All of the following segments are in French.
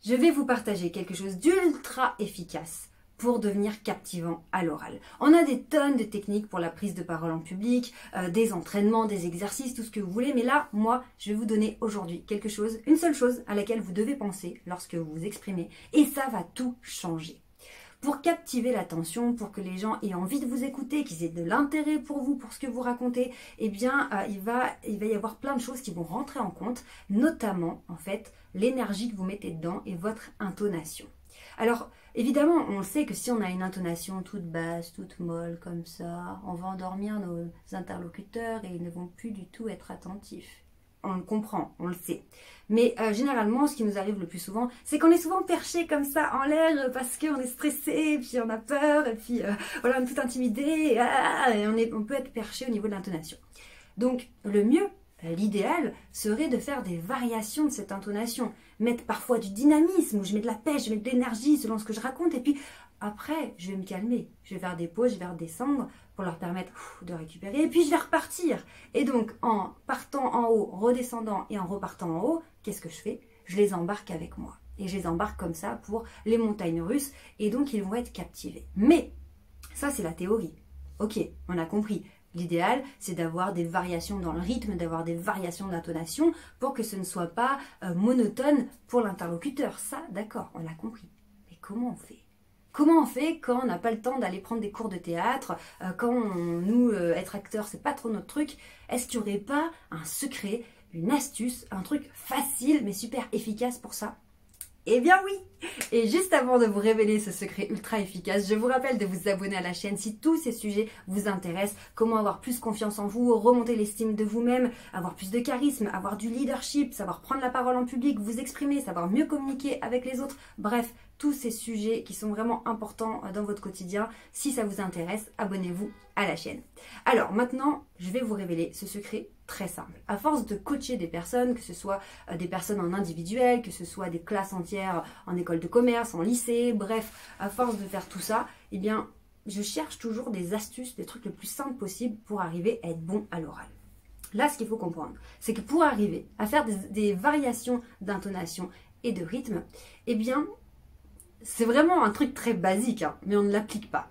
je vais vous partager quelque chose d'ultra efficace pour devenir captivant à l'oral. On a des tonnes de techniques pour la prise de parole en public, des entraînements, des exercices, tout ce que vous voulez. Mais là, moi, je vais vous donner aujourd'hui quelque chose, une seule chose à laquelle vous devez penser lorsque vous vous exprimez. Et ça va tout changer. Pour captiver l'attention, pour que les gens aient envie de vous écouter, qu'ils aient de l'intérêt pour vous, pour ce que vous racontez, eh bien, il va y avoir plein de choses qui vont rentrer en compte, notamment, en fait, l'énergie que vous mettez dedans et votre intonation. Alors, évidemment, on sait que si on a une intonation toute basse, toute molle, comme ça, on va endormir nos interlocuteurs et ils ne vont plus du tout être attentifs. On le comprend, on le sait. Mais généralement, ce qui nous arrive le plus souvent, c'est qu'on est souvent perché comme ça en l'air parce qu'on est stressé, et puis on a peur, et puis voilà, on est tout intimidé, et on peut être perché au niveau de l'intonation. Donc, le mieux, l'idéal, serait de faire des variations de cette intonation. Mettre parfois du dynamisme, où je mets de la pêche, je mets de l'énergie selon ce que je raconte, et puis après, je vais me calmer. Je vais faire des pauses, je vais redescendre pour leur permettre de récupérer, et puis je vais repartir. Et donc, en partant en haut, redescendant et en repartant en haut, qu'est-ce que je fais? Je les embarque avec moi. Et je les embarque comme ça pour les montagnes russes, et donc ils vont être captivés. Mais, ça c'est la théorie. Ok, on a compris. L'idéal, c'est d'avoir des variations dans le rythme, d'avoir des variations d'intonation pour que ce ne soit pas monotone pour l'interlocuteur. Ça, d'accord, on l'a compris. Mais comment on fait? Comment on fait quand on n'a pas le temps d'aller prendre des cours de théâtre, être acteur, c'est pas trop notre truc? Est-ce qu'il n'y aurait pas un secret, une astuce, un truc facile mais super efficace pour ça? Eh bien oui! Et juste avant de vous révéler ce secret ultra efficace, je vous rappelle de vous abonner à la chaîne si tous ces sujets vous intéressent. Comment avoir plus confiance en vous, remonter l'estime de vous-même, avoir plus de charisme, avoir du leadership, savoir prendre la parole en public, vous exprimer, savoir mieux communiquer avec les autres. Bref, tous ces sujets qui sont vraiment importants dans votre quotidien. Si ça vous intéresse, abonnez-vous à la chaîne. Alors maintenant, je vais vous révéler ce secret très simple. À force de coacher des personnes, que ce soit des personnes en individuel, que ce soit des classes entières en école de commerce, en lycée, bref, à force de faire tout ça, eh bien, je cherche toujours des astuces, des trucs le plus simples possible pour arriver à être bon à l'oral. Là, ce qu'il faut comprendre, c'est que pour arriver à faire des variations d'intonation et de rythme, eh bien, c'est vraiment un truc très basique, hein, mais on ne l'applique pas.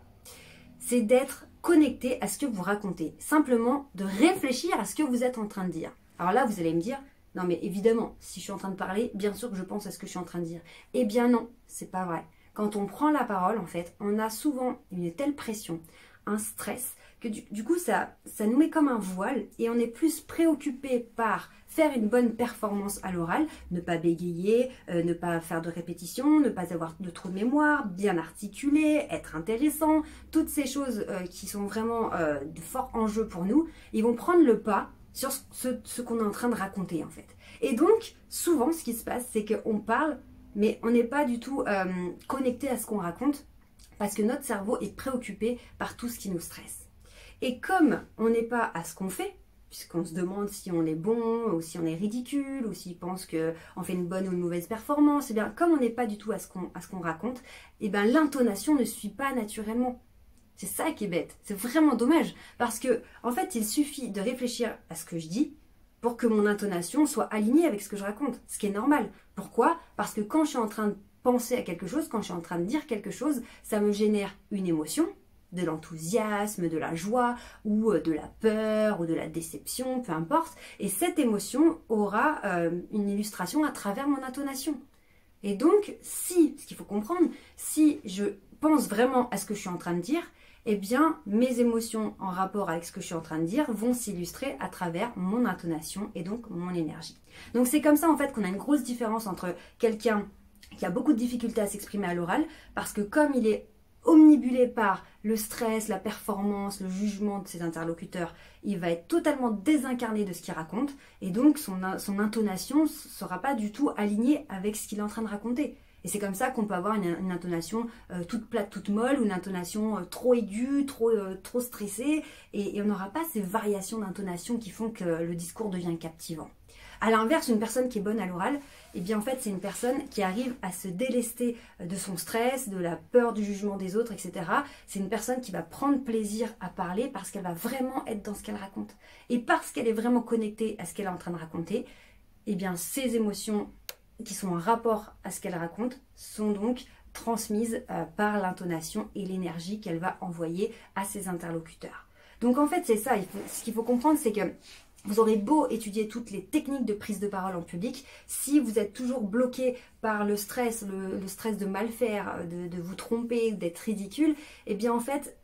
C'est d'être connecté à ce que vous racontez. Simplement de réfléchir à ce que vous êtes en train de dire. Alors là, vous allez me dire, non mais évidemment, si je suis en train de parler, bien sûr que je pense à ce que je suis en train de dire. Eh bien non, c'est pas vrai. Quand on prend la parole, en fait, on a souvent une telle pression, un stress, que du coup, ça nous met comme un voile et on est plus préoccupé par faire une bonne performance à l'oral, ne pas bégayer, ne pas faire de répétition, ne pas avoir de trop de mémoire, bien articuler, être intéressant, toutes ces choses qui sont vraiment de forts enjeux pour nous, ils vont prendre le pas sur ce qu'on est en train de raconter en fait. Et donc, souvent, ce qui se passe, c'est qu'on parle, mais on n'est pas du tout connecté à ce qu'on raconte, parce que notre cerveau est préoccupé par tout ce qui nous stresse. Et comme on n'est pas à ce qu'on fait, puisqu'on se demande si on est bon, ou si on est ridicule, ou s'il pense qu'on fait une bonne ou une mauvaise performance, et bien comme on n'est pas du tout à ce qu'on raconte, et bien l'intonation ne suit pas naturellement. C'est ça qui est bête, c'est vraiment dommage, parce que en fait il suffit de réfléchir à ce que je dis pour que mon intonation soit alignée avec ce que je raconte, ce qui est normal. Pourquoi? Parce que quand je suis en train de penser à quelque chose, quand je suis en train de dire quelque chose, ça me génère une émotion, de l'enthousiasme, de la joie, ou de la peur, ou de la déception, peu importe. Et cette émotion aura une illustration à travers mon intonation. Et donc, ce qu'il faut comprendre, si je pense vraiment à ce que je suis en train de dire, eh bien, mes émotions en rapport avec ce que je suis en train de dire vont s'illustrer à travers mon intonation et donc mon énergie. Donc c'est comme ça en fait qu'on a une grosse différence entre quelqu'un qui a beaucoup de difficultés à s'exprimer à l'oral, parce que comme il est omnibulé par le stress, la performance, le jugement de ses interlocuteurs, il va être totalement désincarné de ce qu'il raconte, et donc son intonation ne sera pas du tout alignée avec ce qu'il est en train de raconter. Et c'est comme ça qu'on peut avoir une intonation toute plate, toute molle, ou une intonation trop aiguë, trop stressée, et on n'aura pas ces variations d'intonation qui font que le discours devient captivant. À l'inverse, une personne qui est bonne à l'oral, eh bien en fait c'est une personne qui arrive à se délester de son stress, de la peur du jugement des autres, etc. C'est une personne qui va prendre plaisir à parler parce qu'elle va vraiment être dans ce qu'elle raconte. Et parce qu'elle est vraiment connectée à ce qu'elle est en train de raconter, eh bien ses émotions qui sont en rapport à ce qu'elle raconte sont donc transmises par l'intonation et l'énergie qu'elle va envoyer à ses interlocuteurs. Donc en fait c'est ça, ce qu'il faut comprendre, c'est que vous aurez beau étudier toutes les techniques de prise de parole en public, si vous êtes toujours bloqué par le stress, le stress de mal faire, de vous tromper, d'être ridicule, eh bien en fait,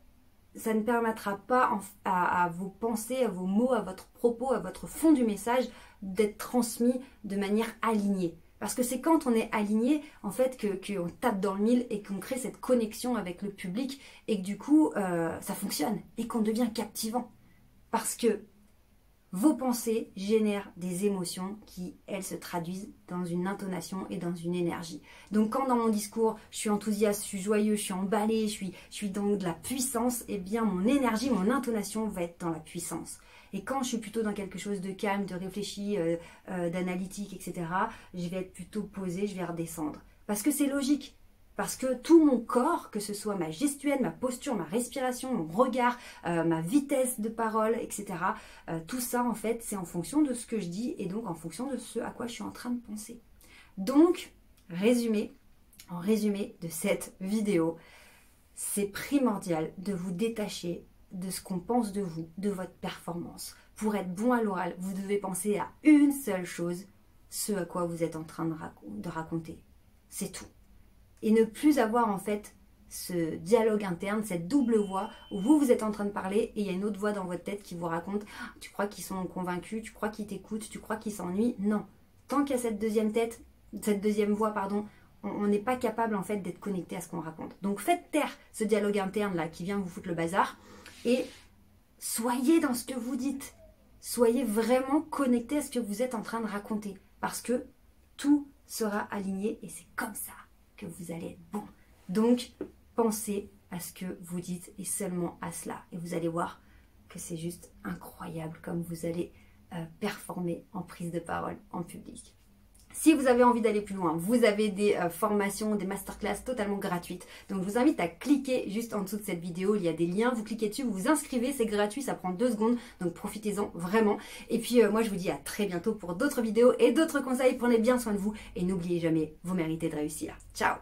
ça ne permettra pas à vos pensées, à vos mots, à votre propos, à votre fond du message d'être transmis de manière alignée. Parce que c'est quand on est aligné, en fait, qu'on tape dans le mille et qu'on crée cette connexion avec le public et que du coup, ça fonctionne et qu'on devient captivant. Parce que vos pensées génèrent des émotions qui, elles, se traduisent dans une intonation et dans une énergie. Donc quand dans mon discours, je suis enthousiaste, je suis joyeux, je suis emballée, je suis dans de la puissance, eh bien mon énergie, mon intonation va être dans la puissance. Et quand je suis plutôt dans quelque chose de calme, de réfléchi, d'analytique, etc., je vais être plutôt posée, je vais redescendre. Parce que c'est logique. Parce que tout mon corps, que ce soit ma gestuelle, ma posture, ma respiration, mon regard, ma vitesse de parole, etc., tout ça, en fait, c'est en fonction de ce que je dis et donc en fonction de ce à quoi je suis en train de penser. Donc, en résumé de cette vidéo, c'est primordial de vous détacher de ce qu'on pense de vous, de votre performance. Pour être bon à l'oral, vous devez penser à une seule chose, ce à quoi vous êtes en train de raconter. C'est tout. Et ne plus avoir en fait ce dialogue interne, cette double voix où vous êtes en train de parler et il y a une autre voix dans votre tête qui vous raconte « tu crois qu'ils sont convaincus, tu crois qu'ils t'écoutent, tu crois qu'ils s'ennuient ?» Non. Tant qu'il y a cette deuxième voix, on n'est pas capable en fait d'être connecté à ce qu'on raconte. Donc faites taire ce dialogue interne là qui vient vous foutre le bazar et soyez dans ce que vous dites. Soyez vraiment connecté à ce que vous êtes en train de raconter parce que tout sera aligné et c'est comme ça que vous allez être bon. Donc, pensez à ce que vous dites et seulement à cela. Et vous allez voir que c'est juste incroyable comme vous allez performer en prise de parole en public. Si vous avez envie d'aller plus loin, vous avez des formations, des masterclass totalement gratuites. Donc, je vous invite à cliquer juste en dessous de cette vidéo. Il y a des liens, vous cliquez dessus, vous vous inscrivez, c'est gratuit, ça prend 2 secondes. Donc, profitez-en vraiment. Et puis, moi, je vous dis à très bientôt pour d'autres vidéos et d'autres conseils. Prenez bien soin de vous et n'oubliez jamais, vous méritez de réussir. Ciao!